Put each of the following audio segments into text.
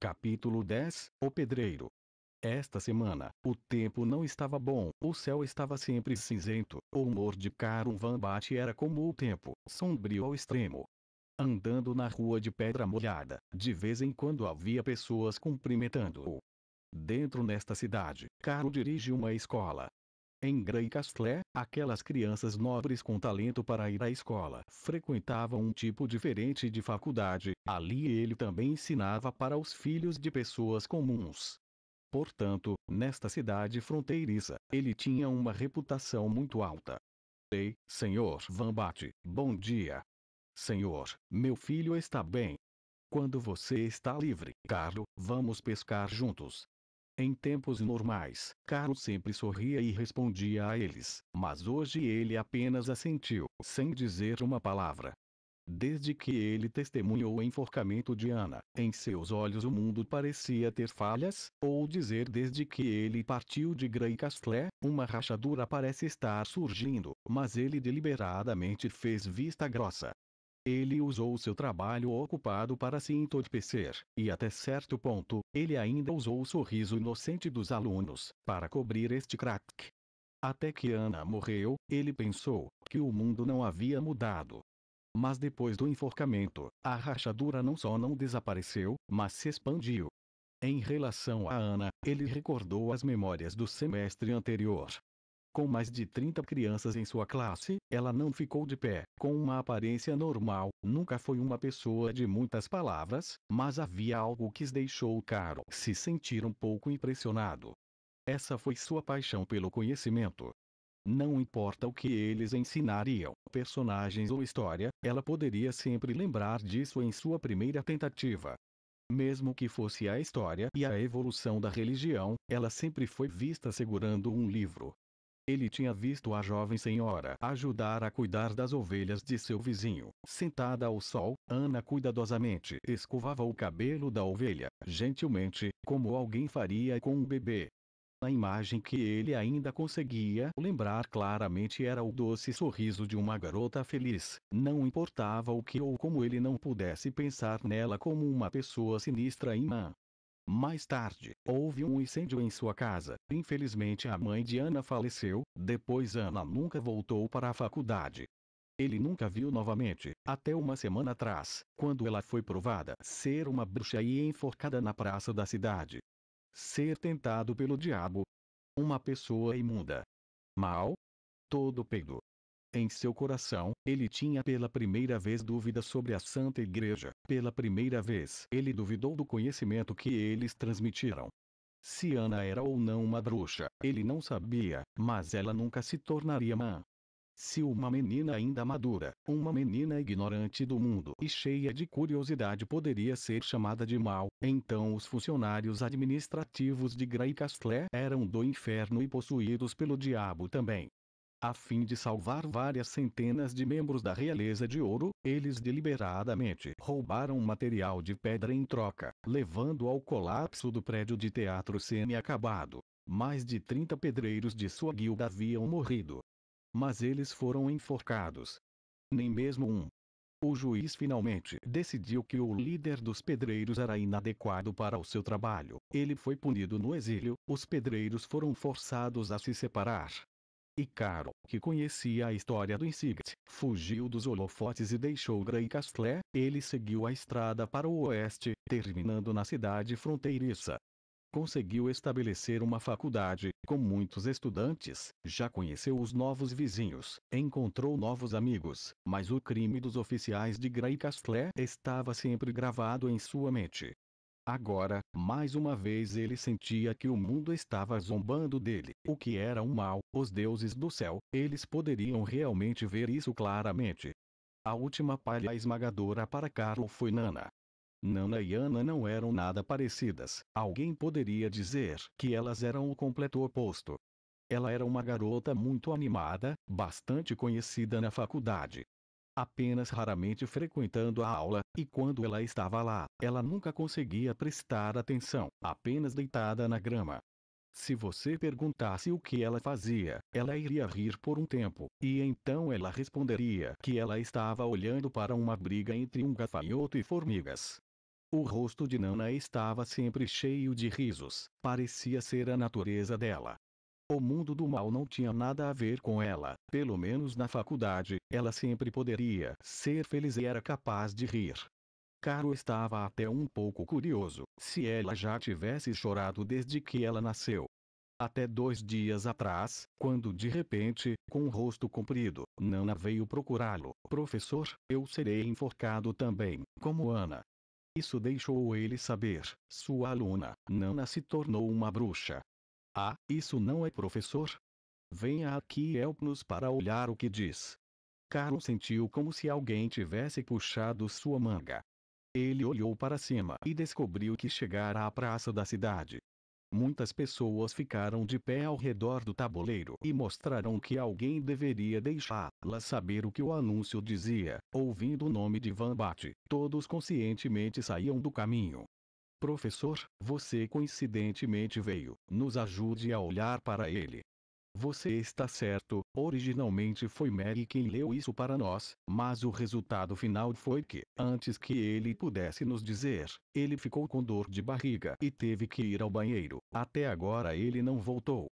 Capítulo 10 O Pedreiro. Esta semana, o tempo não estava bom, o céu estava sempre cinzento, o humor de Karen Van Bat era como o tempo, sombrio ao extremo. Andando na rua de pedra molhada, de vez em quando havia pessoas cumprimentando-o. Dentro nesta cidade, Karen dirige uma escola. Em Grey Castle, aquelas crianças nobres com talento para ir à escola frequentavam um tipo diferente de faculdade, ali ele também ensinava para os filhos de pessoas comuns. Portanto, nesta cidade fronteiriça, ele tinha uma reputação muito alta. Ei, Sr. Van Bat, bom dia. Senhor, meu filho está bem. Quando você está livre, Carlo, vamos pescar juntos. Em tempos normais, Carlo sempre sorria e respondia a eles, mas hoje ele apenas assentiu, sem dizer uma palavra. Desde que ele testemunhou o enforcamento de Anna, em seus olhos o mundo parecia ter falhas, ou dizer desde que ele partiu de Grey Castle, uma rachadura parece estar surgindo, mas ele deliberadamente fez vista grossa. Ele usou seu trabalho ocupado para se entorpecer, e até certo ponto, ele ainda usou o sorriso inocente dos alunos, para cobrir este crack. Até que Anna morreu, ele pensou que o mundo não havia mudado. Mas depois do enforcamento, a rachadura não só não desapareceu, mas se expandiu. Em relação a Anna, ele recordou as memórias do semestre anterior. Com mais de 30 crianças em sua classe, ela não ficou de pé, com uma aparência normal, nunca foi uma pessoa de muitas palavras, mas havia algo que deixou Carol se sentir um pouco impressionado. Essa foi sua paixão pelo conhecimento. Não importa o que eles ensinariam, personagens ou história, ela poderia sempre lembrar disso em sua primeira tentativa. Mesmo que fosse a história e a evolução da religião, ela sempre foi vista segurando um livro. Ele tinha visto a jovem senhora ajudar a cuidar das ovelhas de seu vizinho. Sentada ao sol, Anna cuidadosamente escovava o cabelo da ovelha, gentilmente, como alguém faria com um bebê. A imagem que ele ainda conseguia lembrar claramente era o doce sorriso de uma garota feliz, não importava o que ou como ele não pudesse pensar nela como uma pessoa sinistra e má. Mais tarde, houve um incêndio em sua casa. Infelizmente a mãe de Anna faleceu, depois Anna nunca voltou para a faculdade. Ele nunca viu novamente, até uma semana atrás, quando ela foi provada ser uma bruxa e enforcada na praça da cidade. Ser tentado pelo diabo. Uma pessoa imunda. Mal? Todo peido. Em seu coração, ele tinha pela primeira vez dúvidas sobre a Santa Igreja. Pela primeira vez, ele duvidou do conhecimento que eles transmitiram. Se Anna era ou não uma bruxa, ele não sabia, mas ela nunca se tornaria má. Se uma menina ainda madura, uma menina ignorante do mundo e cheia de curiosidade poderia ser chamada de mal, então os funcionários administrativos de Grey Castle eram do inferno e possuídos pelo diabo também. A fim de salvar várias centenas de membros da realeza de ouro, eles deliberadamente roubaram material de pedra em troca, levando ao colapso do prédio de teatro semi-acabado. Mais de 30 pedreiros de sua guilda haviam morrido. Mas eles foram enforcados. Nem mesmo um. O juiz finalmente decidiu que o líder dos pedreiros era inadequado para o seu trabalho. Ele foi punido no exílio, os pedreiros foram forçados a se separar. E Carol, que conhecia a história do Insight, fugiu dos holofotes e deixou Grey Castle. Ele seguiu a estrada para o oeste, terminando na cidade fronteiriça. Conseguiu estabelecer uma faculdade, com muitos estudantes, já conheceu os novos vizinhos, encontrou novos amigos, mas o crime dos oficiais de Grey Castle estava sempre gravado em sua mente. Agora, mais uma vez ele sentia que o mundo estava zombando dele. O que era um mal, os deuses do céu, eles poderiam realmente ver isso claramente. A última palha esmagadora para Carlo foi Nana. Nana e Anna não eram nada parecidas. Alguém poderia dizer que elas eram o completo oposto. Ela era uma garota muito animada, bastante conhecida na faculdade. Apenas raramente frequentando a aula, e quando ela estava lá, ela nunca conseguia prestar atenção, apenas deitada na grama. Se você perguntasse o que ela fazia, ela iria rir por um tempo, e então ela responderia que ela estava olhando para uma briga entre um gafanhoto e formigas. O rosto de Nana estava sempre cheio de risos, parecia ser a natureza dela. O mundo do mal não tinha nada a ver com ela, pelo menos na faculdade, ela sempre poderia ser feliz e era capaz de rir. Caro estava até um pouco curioso, se ela já tivesse chorado desde que ela nasceu. Até 2 dias atrás, quando de repente, com o rosto comprido, Nana veio procurá-lo. Professor, eu serei enforcado também, como Ana. Isso deixou ele saber, sua aluna, Nana se tornou uma bruxa. Ah, isso não é professor? Venha aqui e helpe-nos para olhar o que diz. Caro sentiu como se alguém tivesse puxado sua manga. Ele olhou para cima e descobriu que chegara à praça da cidade. Muitas pessoas ficaram de pé ao redor do tabuleiro e mostraram que alguém deveria deixá-las saber o que o anúncio dizia. Ouvindo o nome de Van Bat, todos conscientemente saíam do caminho. Professor, você coincidentemente veio, nos ajude a olhar para ele. Você está certo, originalmente foi Mary quem leu isso para nós, mas o resultado final foi que, antes que ele pudesse nos dizer, ele ficou com dor de barriga e teve que ir ao banheiro. Até agora ele não voltou.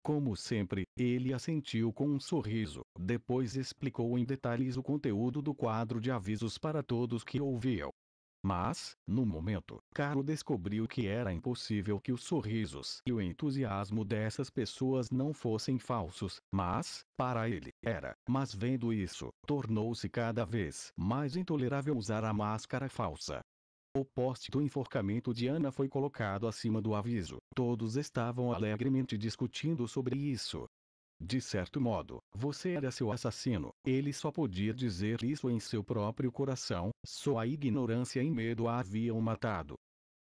Como sempre, ele assentiu com um sorriso, depois explicou em detalhes o conteúdo do quadro de avisos para todos que ouviam. Mas, no momento, Caro descobriu que era impossível que os sorrisos e o entusiasmo dessas pessoas não fossem falsos, mas, para ele, era. Mas vendo isso, tornou-se cada vez mais intolerável usar a máscara falsa. O poste do enforcamento de Ana foi colocado acima do aviso. Todos estavam alegremente discutindo sobre isso. De certo modo, você era seu assassino. Ele só podia dizer isso em seu próprio coração, só a ignorância e medo a haviam matado.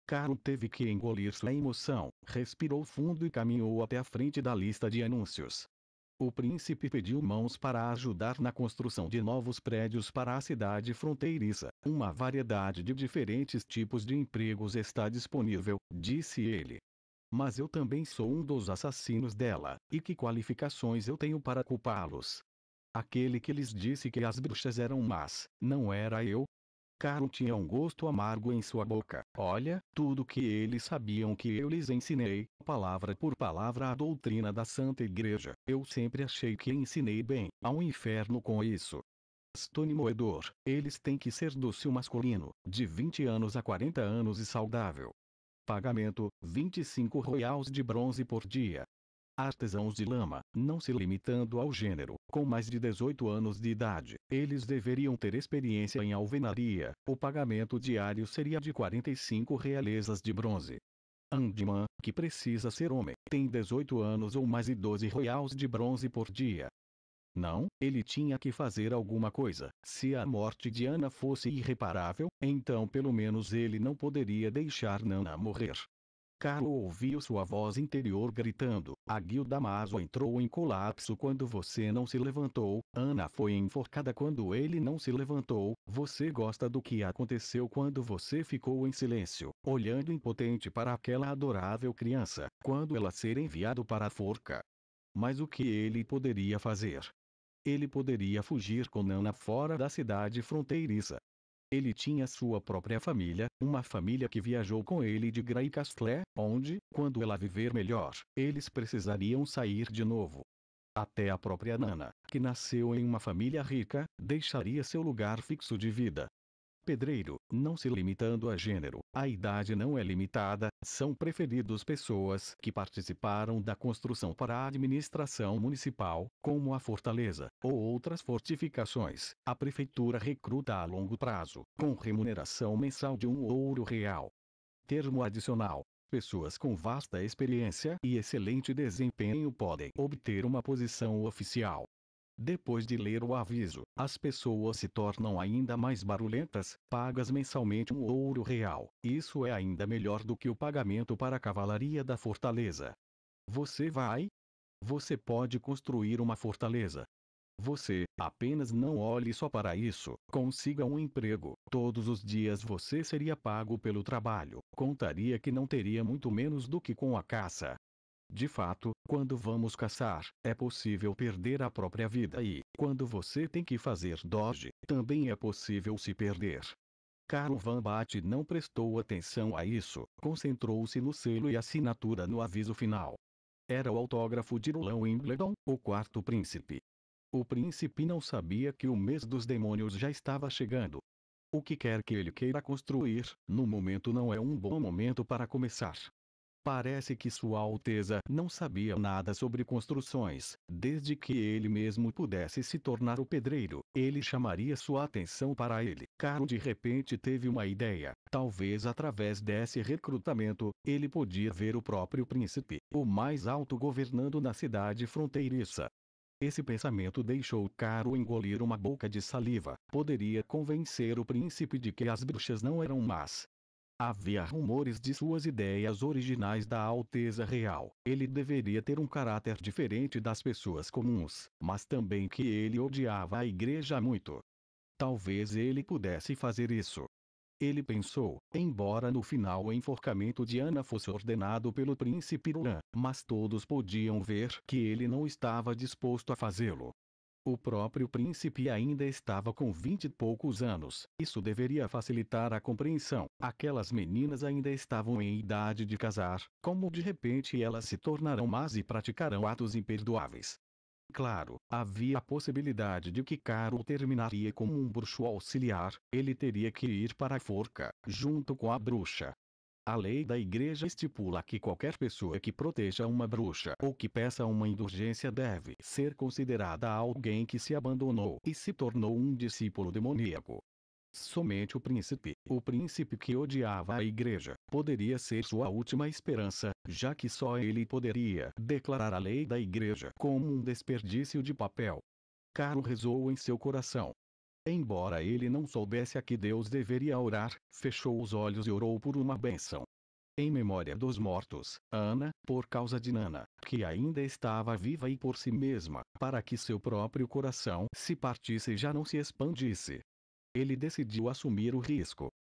Caro teve que engolir sua emoção, respirou fundo e caminhou até a frente da lista de anúncios. O príncipe pediu mãos para ajudar na construção de novos prédios para a cidade fronteiriça. Uma variedade de diferentes tipos de empregos está disponível, disse ele. Mas eu também sou um dos assassinos dela, e que qualificações eu tenho para culpá-los? Aquele que lhes disse que as bruxas eram más, não era eu? Caro tinha um gosto amargo em sua boca. Olha, tudo que eles sabiam que eu lhes ensinei, palavra por palavra a doutrina da Santa Igreja. Eu sempre achei que ensinei bem, ao inferno com isso. Stone moedor, eles têm que ser dócil masculino, de 20 anos a 40 anos e saudável. Pagamento, 25 royals de bronze por dia. Artesãos de lama, não se limitando ao gênero, com mais de 18 anos de idade, eles deveriam ter experiência em alvenaria. O pagamento diário seria de 45 realezas de bronze. Handyman, que precisa ser homem, tem 18 anos ou mais e 12 royals de bronze por dia. Não, ele tinha que fazer alguma coisa. Se a morte de Ana fosse irreparável, então pelo menos ele não poderia deixar Nana morrer. Caro ouviu sua voz interior gritando. A guilda Maso entrou em colapso quando você não se levantou. Ana foi enforcada quando ele não se levantou. Você gosta do que aconteceu quando você ficou em silêncio, olhando impotente para aquela adorável criança, quando ela ser enviado para a forca. Mas o que ele poderia fazer? Ele poderia fugir com Nana fora da cidade fronteiriça. Ele tinha sua própria família, uma família que viajou com ele de Grey Castle, onde, quando ela viver melhor, eles precisariam sair de novo. Até a própria Nana, que nasceu em uma família rica, deixaria seu lugar fixo de vida. Pedreiro, não se limitando a gênero, a idade não é limitada, são preferidos pessoas que participaram da construção para a administração municipal, como a fortaleza, ou outras fortificações. A prefeitura recruta a longo prazo, com remuneração mensal de £1. Termo adicional. Pessoas com vasta experiência e excelente desempenho podem obter uma posição oficial. Depois de ler o aviso, as pessoas se tornam ainda mais barulhentas, pagas mensalmente £1. Isso é ainda melhor do que o pagamento para a cavalaria da fortaleza. Você vai? Você pode construir uma fortaleza. Você, apenas não olhe só para isso, consiga um emprego. Todos os dias você seria pago pelo trabalho. Contaria que não teria muito menos do que com a caça. De fato, quando vamos caçar, é possível perder a própria vida e, quando você tem que fazer doge, também é possível se perder. Caro Van Bat não prestou atenção a isso, concentrou-se no selo e assinatura no aviso final. Era o autógrafo de Roland Wimbledon, o quarto príncipe. O príncipe não sabia que o mês dos demônios já estava chegando. O que quer que ele queira construir, no momento não é um bom momento para começar. Parece que Sua Alteza não sabia nada sobre construções. Desde que ele mesmo pudesse se tornar o pedreiro, ele chamaria sua atenção para ele. Caro de repente teve uma ideia. Talvez através desse recrutamento, ele podia ver o próprio príncipe, o mais alto governando na cidade fronteiriça. Esse pensamento deixou Caro engolir uma boca de saliva. Poderia convencer o príncipe de que as bruxas não eram más. Havia rumores de suas ideias originais da Alteza Real. Ele deveria ter um caráter diferente das pessoas comuns, mas também que ele odiava a igreja muito. Talvez ele pudesse fazer isso. Ele pensou, embora no final o enforcamento de Ana fosse ordenado pelo príncipe Roland, mas todos podiam ver que ele não estava disposto a fazê-lo. O próprio príncipe ainda estava com 20 e poucos anos. Isso deveria facilitar a compreensão. Aquelas meninas ainda estavam em idade de casar. Como de repente elas se tornarão más e praticarão atos imperdoáveis? Claro, havia a possibilidade de que Caro terminaria como um bruxo auxiliar. Ele teria que ir para a forca, junto com a bruxa. A lei da igreja estipula que qualquer pessoa que proteja uma bruxa ou que peça uma indulgência deve ser considerada alguém que se abandonou e se tornou um discípulo demoníaco. Somente o príncipe que odiava a igreja, poderia ser sua última esperança, já que só ele poderia declarar a lei da igreja como um desperdício de papel. Caro rezou em seu coração. Embora ele não soubesse a que Deus deveria orar, fechou os olhos e orou por uma bênção. Em memória dos mortos, Ana, por causa de Nana, que ainda estava viva e por si mesma, para que seu próprio coração se partisse e já não se expandisse. Ele decidiu assumir o risco.